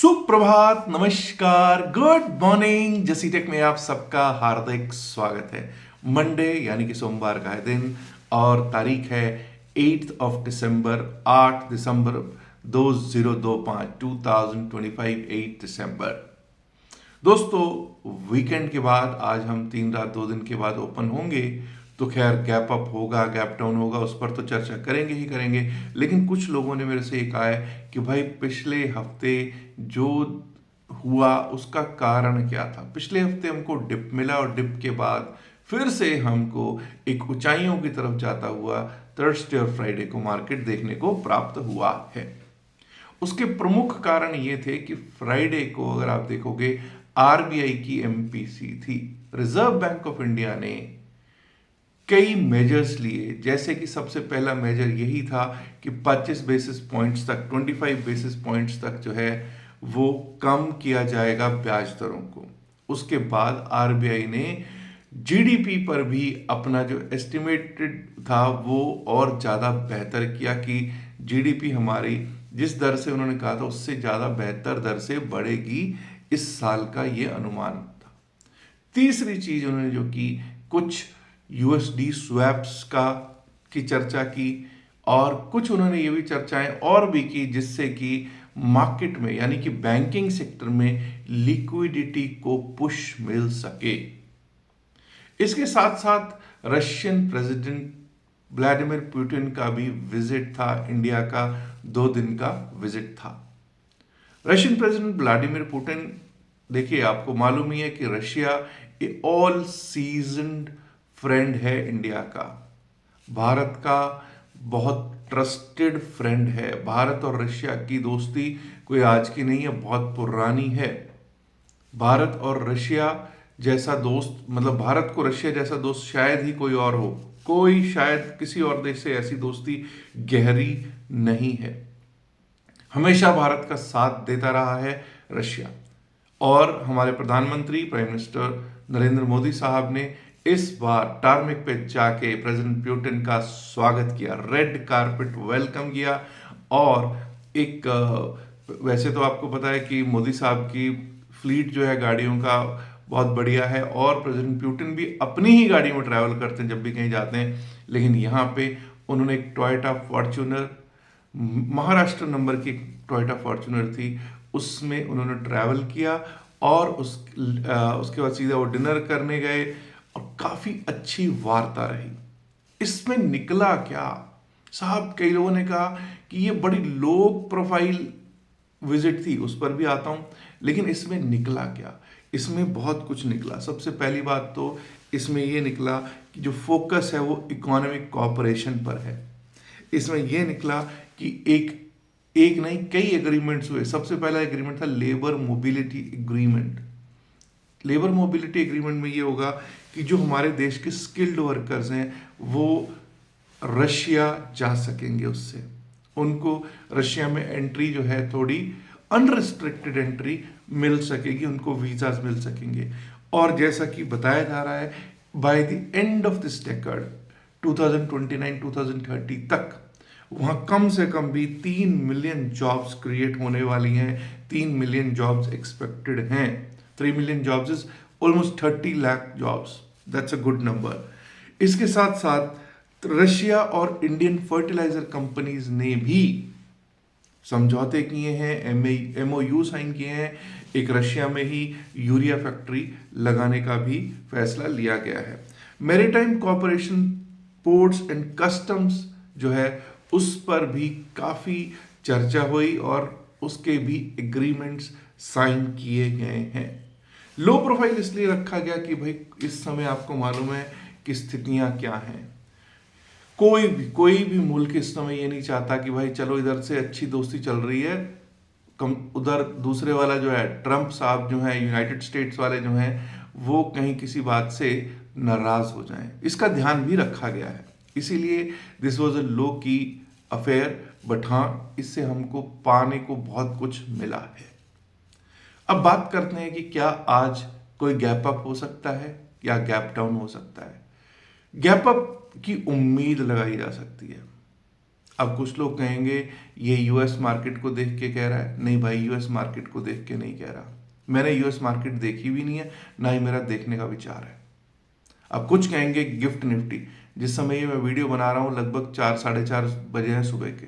सुप्रभात, नमस्कार, good morning. जसी टेक में आप सबका हार्दिक स्वागत है। मंडे यानी कि सोमवार का है दिन और तारीख है 8 दिसंबर 8 दिसंबर 2025 8 दिसंबर। दोस्तों, वीकेंड के बाद आज हम 3 रात 2 दिन के बाद ओपन होंगे। तो खैर, गैप अप होगा, गैप डाउन होगा, उस पर तो चर्चा करेंगे ही करेंगे। लेकिन कुछ लोगों ने मेरे से ये कहा है कि भाई पिछले हफ्ते जो हुआ उसका कारण क्या था। पिछले हफ्ते हमको डिप मिला और डिप के बाद फिर से हमको एक ऊंचाइयों की तरफ जाता हुआ थर्सडे और फ्राइडे को मार्केट देखने को प्राप्त हुआ है। उसके प्रमुख कारण ये थे कि फ्राइडे को अगर आप देखोगे, आरबीआई की एमपीसी थी। रिजर्व बैंक ऑफ इंडिया ने कई मेजर्स लिए, जैसे कि सबसे पहला मेजर यही था कि 25 बेसिस पॉइंट्स तक, 25 बेसिस पॉइंट्स तक जो है वो कम किया जाएगा ब्याज दरों को। उसके बाद आरबीआई ने जीडीपी पर भी अपना जो एस्टिमेटेड था वो और ज़्यादा बेहतर किया कि जीडीपी हमारी जिस दर से उन्होंने कहा था उससे ज़्यादा बेहतर दर से बढ़ेगी, इस साल का ये अनुमान था। तीसरी चीज उन्होंने जो की, कुछ यूएसडी स्वैप्स का की चर्चा की और कुछ उन्होंने ये भी चर्चाएं और भी की जिससे कि मार्केट में यानी कि बैंकिंग सेक्टर में लिक्विडिटी को पुश मिल सके। इसके साथ साथ रशियन प्रेसिडेंट व्लादिमीर पुतिन का भी विजिट था, इंडिया का 2 दिन का विजिट था। रशियन प्रेसिडेंट व्लादिमीर पुतिन, देखिए आपको मालूम ही है कि रशिया ए ऑल सीजन्ड फ्रेंड है इंडिया का, भारत का बहुत ट्रस्टेड फ्रेंड है। भारत और रशिया की दोस्ती कोई आज की नहीं है, बहुत पुरानी है। भारत और रशिया जैसा दोस्त, मतलब भारत को रशिया जैसा दोस्त शायद ही कोई और हो, कोई शायद किसी और देश से ऐसी दोस्ती गहरी नहीं है। हमेशा भारत का साथ देता रहा है रशिया। और हमारे प्रधानमंत्री प्राइम मिनिस्टर नरेंद्र मोदी साहब ने इस बार टार्मिक पे जाके प्रेसिडेंट पुतिन का स्वागत किया, रेड कारपेट वेलकम किया। और एक वैसे तो आपको पता है कि मोदी साहब की फ्लीट जो है गाड़ियों का बहुत बढ़िया है और प्रेसिडेंट पुतिन भी अपनी ही गाड़ी में ट्रैवल करते हैं जब भी कहीं जाते हैं। लेकिन यहाँ पे उन्होंने एक टोयोटा फॉर्च्यूनर, महाराष्ट्र नंबर की टोयोटा फॉर्च्यूनर थी, उसमें उन्होंने ट्रैवल किया और उसके बाद सीधा वो डिनर करने गए और काफी अच्छी वार्ता रही। इसमें निकला क्या साहब, कई लोगों ने कहा कि ये बड़ी लो प्रोफाइल विजिट थी, उस पर भी आता हूं। लेकिन इसमें निकला क्या? इसमें बहुत कुछ निकला। सबसे पहली बात तो इसमें यह निकला कि जो फोकस है वो इकोनॉमिक कॉपरेशन पर है। इसमें यह निकला कि एक एक नहीं कई एग्रीमेंट्स हुए। सबसे पहला एग्रीमेंट था labour mobility agreement. Labour mobility agreement में ये होगा कि जो हमारे देश के स्किल्ड वर्कर्स हैं वो रशिया जा सकेंगे, उससे उनको रशिया में एंट्री जो है थोड़ी अनरिस्ट्रिक्टेड एंट्री मिल सकेगी, उनको वीजाज मिल सकेंगे। और जैसा कि बताया जा रहा है by the end of this decade 2029-2030 तक वहां कम से कम भी 3 मिलियन जॉब्स क्रिएट होने वाली हैं। 3 मिलियन जॉब्स एक्सपेक्टेड हैं। 3 million jobs is almost 30 lakh jobs. That's a good number. इसके साथ साथ रशिया और इंडियन फर्टिलाइजर कंपनीज ने भी समझौते किए हैं, एमओयू साइन किए हैं। एक रशिया में ही यूरिया फैक्ट्री लगाने का भी फैसला लिया गया है। Maritime corporation, ports and customs जो है उस पर भी काफी चर्चा हुई और उसके भी एग्रीमेंट्स साइन किए गए हैं। लो प्रोफाइल इसलिए रखा गया कि भाई इस समय आपको मालूम है कि स्थितियां क्या हैं। कोई भी मुल्क इस समय ये नहीं चाहता कि भाई चलो इधर से अच्छी दोस्ती चल रही है, कम उधर दूसरे वाला जो है ट्रंप साहब जो है, यूनाइटेड स्टेट्स वाले जो हैं, वो कहीं किसी बात से नाराज हो जाएं। इसका ध्यान भी रखा गया है। इसीलिए दिस वॉज अ लो की अफेयर, बट हाँ, इससे हमको पाने को बहुत कुछ मिला है। अब बात करते हैं कि क्या आज कोई गैप अप हो सकता है या गैप डाउन हो सकता है। गैप अप की उम्मीद लगाई जा सकती है। अब कुछ लोग कहेंगे ये यूएस मार्केट को देख के कह रहा है। नहीं भाई, यूएस मार्केट को देख के नहीं कह रहा। मैंने यूएस मार्केट देखी भी नहीं है, ना ही मेरा देखने का विचार है। अब कुछ कहेंगे गिफ्ट निफ्टी, जिस समय ये मैं वीडियो बना रहा हूँ लगभग 4-4:30 बजे हैं सुबह के।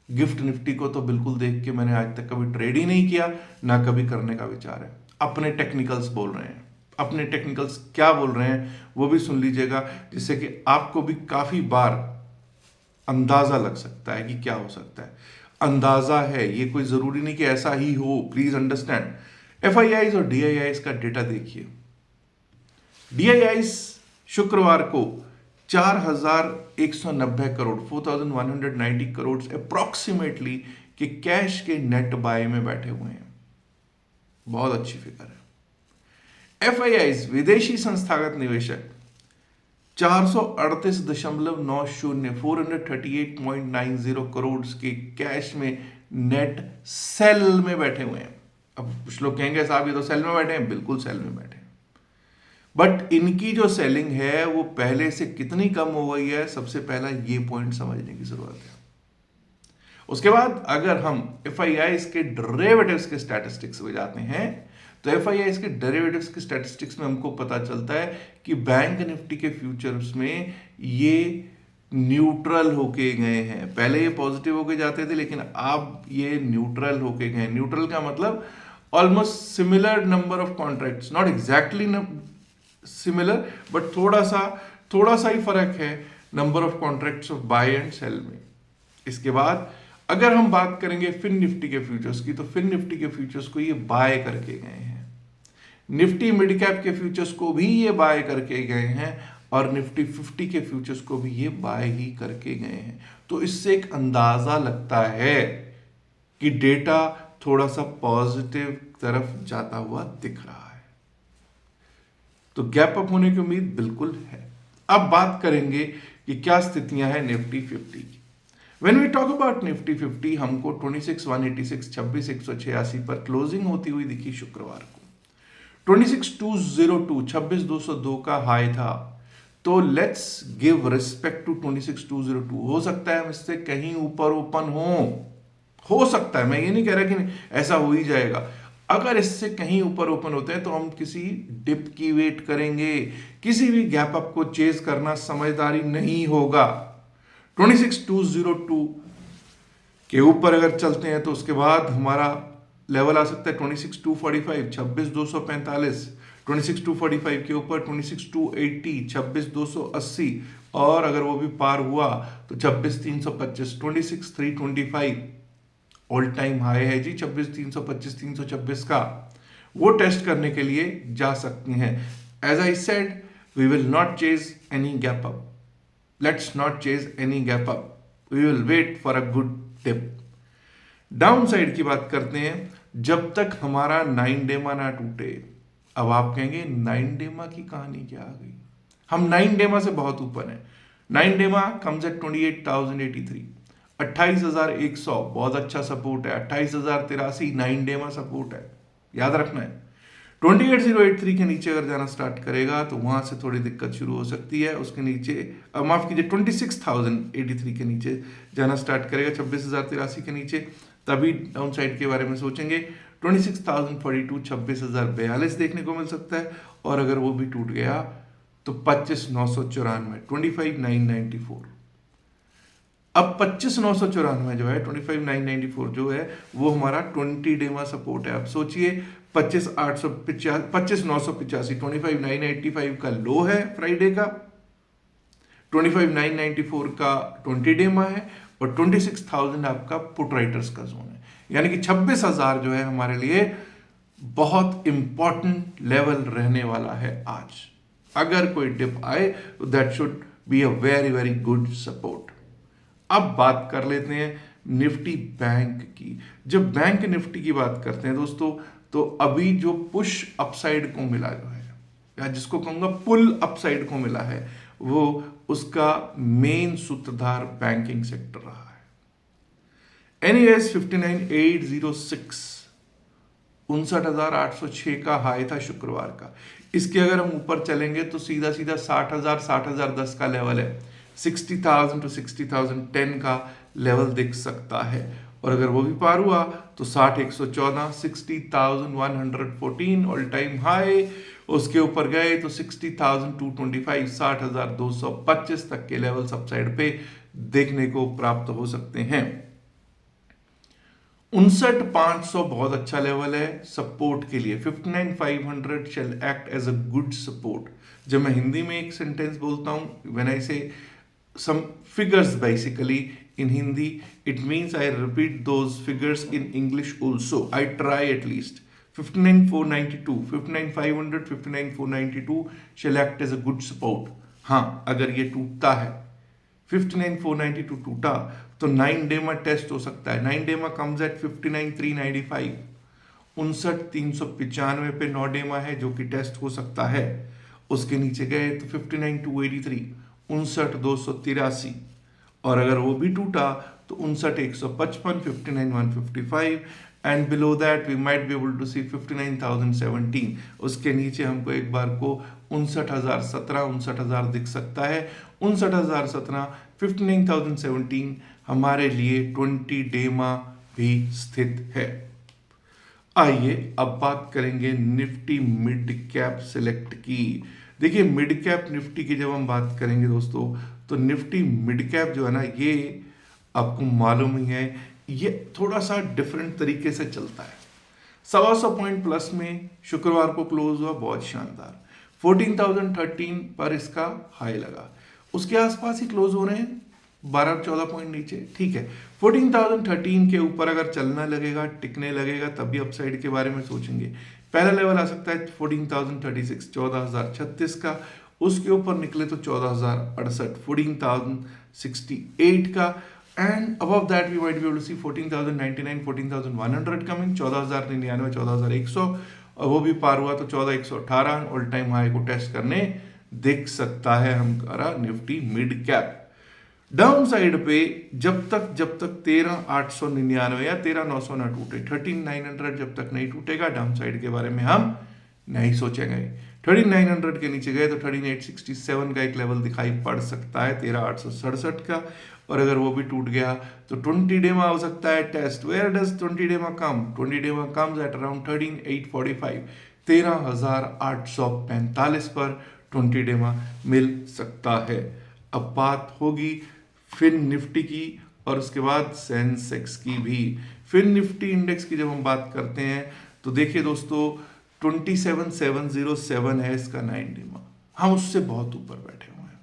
गिफ्ट निफ्टी को तो बिल्कुल देख के मैंने आज तक कभी ट्रेड ही नहीं किया, ना कभी करने का विचार है। अपने टेक्निकल्स बोल रहे हैं, अपने टेक्निकल्स क्या बोल रहे हैं वो भी सुन लीजिएगा, जिससे कि आपको भी काफी बार अंदाजा लग सकता है कि क्या हो सकता है। अंदाजा है, ये कोई जरूरी नहीं कि ऐसा ही हो, प्लीज अंडरस्टैंड। एफआईआईज और डीआईआईज का डेटा देखिए। डीआईआईज शुक्रवार को 4,190 करोड़ 4,190 करोड़ अप्रोक्सीमेटली के कैश के नेट बाय में बैठे हुए हैं। बहुत अच्छी फिगर है। एफआईआईज विदेशी संस्थागत निवेशक 438.90 438.90 करोड़ के कैश में नेट सेल में बैठे हुए हैं। अब कुछ लोग कहेंगे साहब ये तो सेल में बैठे हैं, बिल्कुल सेल में बैठे हैं, बट इनकी जो सेलिंग है वो पहले से कितनी कम हो गई है, सबसे पहला ये पॉइंट समझने की जरूरत है। उसके बाद अगर हम एफआईआई के डेरिवेटिव्स के स्टैटिस्टिक्स में जाते हैं तो एफआईआई के डेरिवेटिव्स के स्टैटिस्टिक्स में हमको पता चलता है कि बैंक निफ्टी के फ्यूचर्स में ये न्यूट्रल होके गए हैं। पहले ये पॉजिटिव होके जाते थे, लेकिन अब ये न्यूट्रल होके गए। न्यूट्रल का मतलब almost similar number of contracts, not exactly similar, but थोड़ा सा ही फर्क है number of contracts of buy and sell में। इसके बाद अगर हम बात करेंगे फिन निफ्टी के फ्यूचर्स की, तो फिन निफ्टी के फ्यूचर्स को ये बाय करके गए हैं। निफ्टी मिड कैप के फ्यूचर्स को भी ये बाय करके गए हैं, और निफ्टी 50 के फ्यूचर्स को भी ये बाय ही करके गए हैं। तो इससे एक अंदाजा लगता है कि डेटा थोड़ा सा पॉजिटिव तरफ जाता हुआ दिख रहा है, तो गैप अप होने की उम्मीद बिल्कुल है। अब बात करेंगे कि क्या स्थितियां हैं निफ्टी 50 की। When we talk about Nifty 50, हमको 26,186 26,186 पर क्लोजिंग होती हुई दिखी शुक्रवार को। 26,202 26,202 का हाई था, तो लेट्स गिव रिस्पेक्ट टू 26,202। हो सकता है हम इससे कहीं ऊपर ओपन हो सकता है, मैं ये नहीं कह रहा कि ऐसा हो ही जाएगा। अगर इससे कहीं ऊपर ओपन होते हैं तो हम किसी डिप की वेट करेंगे। किसी भी गैप अप को चेज करना समझदारी नहीं होगा। 26,202 के ऊपर अगर चलते हैं तो उसके बाद हमारा लेवल आ सकता है 26,245 26,245, 26,245 के ऊपर 26,280 26,280, और अगर वो भी पार हुआ तो 26,325 26,325 ऑल टाइम हाई है जी 26,325 326 का, वो टेस्ट करने के लिए जा सकते हैं। As I said, we will not chase any gap up, let's not chase any gap up, we will wait for a good tip. Down side की बात करते हैं, जब तक हमारा 9 डेमा ना टूटे। अब आप कहेंगे 9 डेमा की कहानी क्या आ गई, हम 9 डेमा से बहुत ऊपर हैं। 9 डेमा कम्स एट 28,083, 28,100 बहुत अच्छा सपोर्ट है। 28,083 9 डेमा सपोर्ट है, याद रखना है। 28,083 के नीचे अगर जाना स्टार्ट करेगा तो वहां से थोड़ी दिक्कत शुरू हो सकती है। उसके नीचे माफ कीजिए 26,083 के नीचे जाना स्टार्ट करेगा, 26,083 के नीचे, तभी डाउन साइड के बारे में सोचेंगे। 26,042 26,042 देखने को मिल सकता है, और अगर वो भी टूट गया तो 25,994 25,994। अब 25,994 जो है 25,994 जो है वो हमारा 20 डेमा सपोर्ट है। अब सोचिए 25,985 25,985 का लो है फ्राइडे का, 25,994 का 20 डेमा है, और 26,000 आपका पुट राइटर्स का जोन है। यानी कि 26,000 जो है हमारे लिए बहुत इंपॉर्टेंट लेवल रहने वाला है आज। अगर कोई डिप आए तो that should be a very very good support. अब बात कर लेते हैं निफ्टी बैंक की। जब बैंक निफ्टी की बात करते हैं दोस्तों, तो अभी जो पुश अपसाइड को मिला जो है, या जिसको कहूंगा पुल अपसाइड को मिला है, वो उसका मेन सूत्रधार बैंकिंग सेक्टर रहा है। एनईएस 59,806 59,806 का हाई था शुक्रवार का। इसके अगर हम ऊपर चलेंगे तो सीधा सीधा 60,000 60,010 का लेवल है। 60,000 to 60,010 का लेवल दिख सकता है। और अगर वो भी पार हुआ तो 60,114 60,114 ऑल टाइम हाई, उसके ऊपर गए तो 60,225 60,225 तक के लेवल सब साइड पे देखने को प्राप्त हो सकते हैं। 59,500 बहुत अच्छा लेवल है सपोर्ट के लिए। 59,500 shall act as a good support. जब मैं हिंदी में एक सेंटेंस बोलता हूं, व्हेन आई से some figures basically in Hindi, it means I repeat those figures in English also. I try at least. 59,492, 59,500, 59,492 shall act as a good support. हाँ, अगर ये टूटता है 59,492 टूटा तो 9 डेमा टेस्ट हो सकता है। 9 डेमा कम्स एट 59,395, 59,395 पे 9 डेमा है जो कि टेस्ट हो सकता है। उसके नीचे गए तो 59,283, 59,283, और अगर वो भी टूटा तो 59,155, 59,155, and below that we might be able to see 59,017। उसके नीचे हमको एक बार को 59,017, 59,000 दिख सकता है। 59,017, 59,017 हमारे लिए 20 डेमा भी स्थित है। आइए अब बात करेंगे निफ्टी मिड कैप सेलेक्ट की। देखिए मिड कैप निफ्टी की जब हम बात करेंगे दोस्तों, तो निफ्टी मिड कैप जो है ना, ये आपको मालूम ही है, ये थोड़ा सा डिफरेंट तरीके से चलता है। 125 पॉइंट प्लस में शुक्रवार को क्लोज हुआ, बहुत शानदार। 14,013 पर इसका हाई लगा, उसके आसपास ही क्लोज हो रहे हैं, 12-14 पॉइंट नीचे, ठीक है। 14,013 के ऊपर अगर चलना लगेगा, टिकने लगेगा, तभी अपसाइड के बारे में सोचेंगे। पहला लेवल आ सकता है 14,036, 14,036 का। उसके ऊपर निकले तो 14,068, 14,068 का। And above that we might be able to see 14,099, 14,100 coming, 14,099, 14,100, और वो भी पार हुआ तो 14,118 ऑल टाइम हाई को टेस्ट करने दिख सकता है हमारा Nifty mid cap. Down side पे जब तक 13,899 या 13,900 ना टूटे, 13,900 जब तक नहीं टूटेगा, डाउन साइड के बारे में हम नहीं सोचेंगे। 13,900 के नीचे गए तो 13,867 का एक लेवल दिखाई पड़ सकता है, 13,867 का। और अगर वो भी टूट गया तो 20 डेमा हो सकता है टेस्ट। वेयर डज 20 डेमा कम? 20 डेमा कम्स एट अराउंड 13,845, 13,845 पर 20 डेमा मिल सकता है। अब बात होगी फिन निफ्टी की और उसके बाद सेंसेक्स की भी। फिन निफ्टी इंडेक्स की जब हम बात करते हैं तो देखिए दोस्तों 27,707 है इसका 9 डेमा, हम उससे बहुत ऊपर बैठे हुए हैं।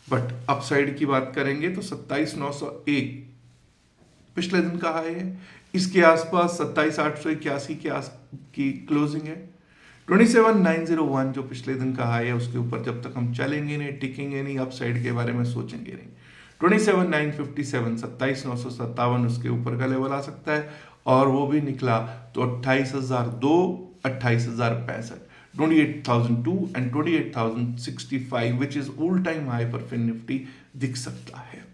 बट अपसाइड की बात करेंगे तो 27,901 पिछले दिन का हाई है, इसके आसपास 27,881 की क्लोजिंग है। 27,901 जो पिछले दिन का हाई है, उसके ऊपर जब तक हम चलेंगे नहीं, टिकेंगे नहीं, अपसाइड के बारे में सोचेंगे नहीं। 27,957, 27,957 उसके ऊपर का लेवल आ सकता है, और वो भी निकला तो 28,002, 28,065, 28,002 and 28,065 which is all time high पर फिन निफ्टी दिख सकता है।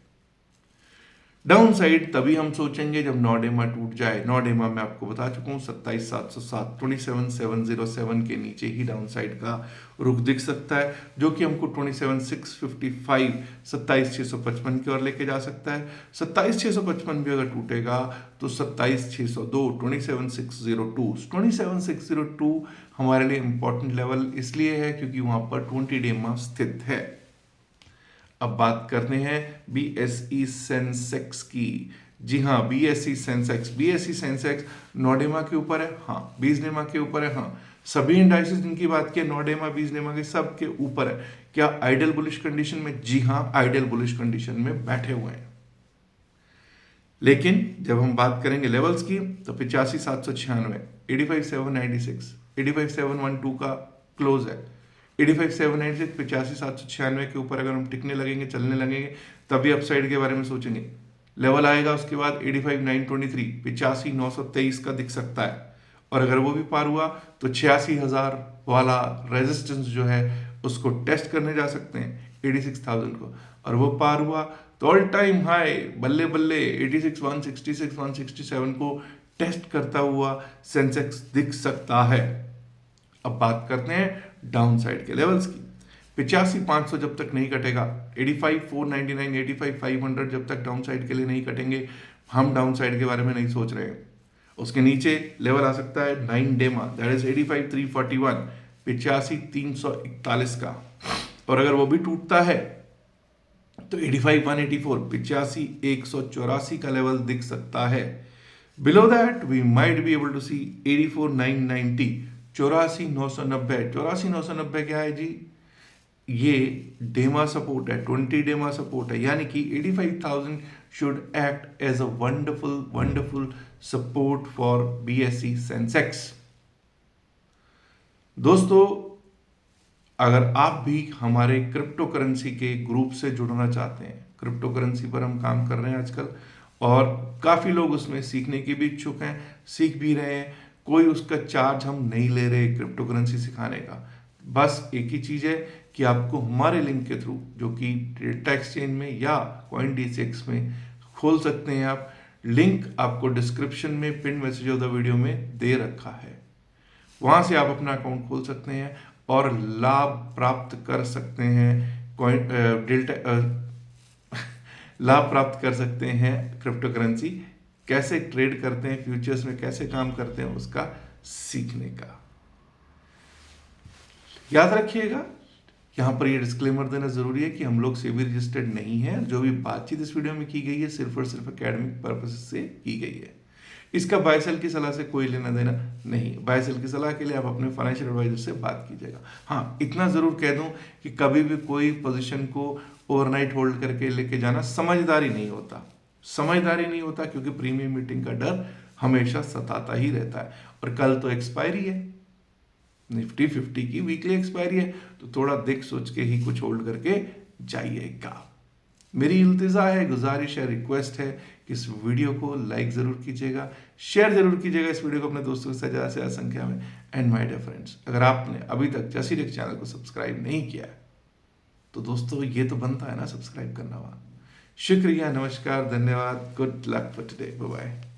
डाउन साइड तभी हम सोचेंगे जब 9 डेमा टूट जाए। 9 डेमा मैं आपको बता चुका हूँ 27,707, 27,707 के नीचे ही डाउन साइड का रुख दिख सकता है, जो कि हमको 27,655, 27,655 की ओर लेके जा सकता है। 27,655 भी अगर टूटेगा तो 27,602, 27,602, 27,602 हमारे लिए इंपॉर्टेंट लेवल इसलिए है क्योंकि वहां पर 20 डेमा स्थित है। अब बात करते हैं बीएसई सेंसेक्स की। जी हाँ, बीएसई सेंसेक्स 9 डेमा के ऊपर है, हाँ 20 डेमा के ऊपर है, हाँ सभी इंडाइसेस जिनकी बात की 9 डेमा 20 डेमा के सब के ऊपर है। क्या आइडल बुलिश कंडीशन में? जी हाँ, आइडल बुलिश कंडीशन में बैठे हुए हैं। लेकिन जब हम बात करेंगे लेवल्स की तो 85,796, 85,796, 85,712 का क्लोज है। 85,796, 85,796 के ऊपर अगर हम टिकने लगेंगे, चलने लगेंगे, तभी अपसाइड के बारे में सोचेंगे। लेवल आएगा उसके बाद 85,923, 85,923 का दिख सकता है, और अगर वो भी पार हुआ तो 86,000 वाला रेजिस्टेंस जो है उसको टेस्ट करने जा सकते हैं, 86,000 को, और वो पार हुआ तो ऑल टाइम हाई बल्ले बल्ले 86,166, 167 को टेस्ट करता हुआ सेंसेक्स दिख सकता है। अब बात करते हैं डाउन साइड के लेवल्स की। 85,500 जब तक नहीं कटेगा, 85,499, 85,500 जब तक डाउन साइड के लिए नहीं कटेंगे, हम डाउन साइड के बारे में नहीं सोच रहे हैं। उसके नीचे लेवल आ सकता है 9 डेमा, दैट इज 85,341, 85,341 का, और अगर वो भी टूटता है तो 85,184, 85,184 का लेवल दिख सकता है। Below that we might be able to see 84,990, 84,990। 84,990 क्या है जी? ये डेमा सपोर्ट है, 20 डेमा सपोर्ट है, यानी कि 85,000 should act as a wonderful support for BSE Sensex. दोस्तों, अगर आप भी हमारे क्रिप्टो करेंसी के ग्रुप से जुड़ना चाहते हैं, क्रिप्टो करेंसी पर हम काम कर रहे हैं आजकल, और काफ़ी लोग उसमें सीखने के भी इच्छुक हैं, सीख भी रहे हैं, कोई उसका चार्ज हम नहीं ले रहे क्रिप्टो करेंसी सिखाने का। बस एक ही चीज़ है कि आपको हमारे लिंक के थ्रू, जो कि डेल्टा एक्सचेंज में या CoinDCX में खोल सकते हैं आप, लिंक आपको डिस्क्रिप्शन में pin message of the video में दे रखा है, वहाँ से आप अपना अकाउंट खोल सकते हैं और लाभ प्राप्त कर सकते हैं। लाभ प्राप्त कर सकते हैं क्रिप्टो करेंसी कैसे ट्रेड करते हैं, फ्यूचर्स में कैसे काम करते हैं, उसका सीखने का। याद रखिएगा, यहाँ पर ये डिस्क्लेमर देना जरूरी है कि हम लोग सेबी रजिस्टर्ड नहीं है। जो भी बातचीत इस वीडियो में की गई है सिर्फ और सिर्फ एकेडमिक पर्पस से की गई है। इसका बाय सेल की सलाह से कोई लेना देना नहीं। बाय सेल की सलाह के लिए आप अपने फाइनेंशियल एडवाइजर से बात कीजिएगा। हाँ, इतना जरूर कह दूं कि कभी भी कोई पोजीशन को ओवरनाइट होल्ड करके लेके जाना समझदारी नहीं होता, समझदारी नहीं होता, क्योंकि प्रीमियम मीटिंग का डर हमेशा सताता ही रहता है। और कल तो एक्सपायरी है, निफ्टी 50 की वीकली एक्सपायरी है, तो थोड़ा देख सोच के ही कुछ होल्ड करके जाइएगा। मेरी इल्तिजा है, गुजारिश है, रिक्वेस्ट है कि इस वीडियो को लाइक जरूर कीजिएगा, शेयर जरूर कीजिएगा इस वीडियो को अपने दोस्तों के साथ ज़्यादा से ज़्यादा संख्या में। एंड माय डियर फ्रेंड्स, अगर आपने अभी तक जसीटेक चैनल को सब्सक्राइब नहीं किया है तो दोस्तों ये तो बनता है ना सब्सक्राइब करना। शुक्रिया, नमस्कार, धन्यवाद, good luck for today, bye bye.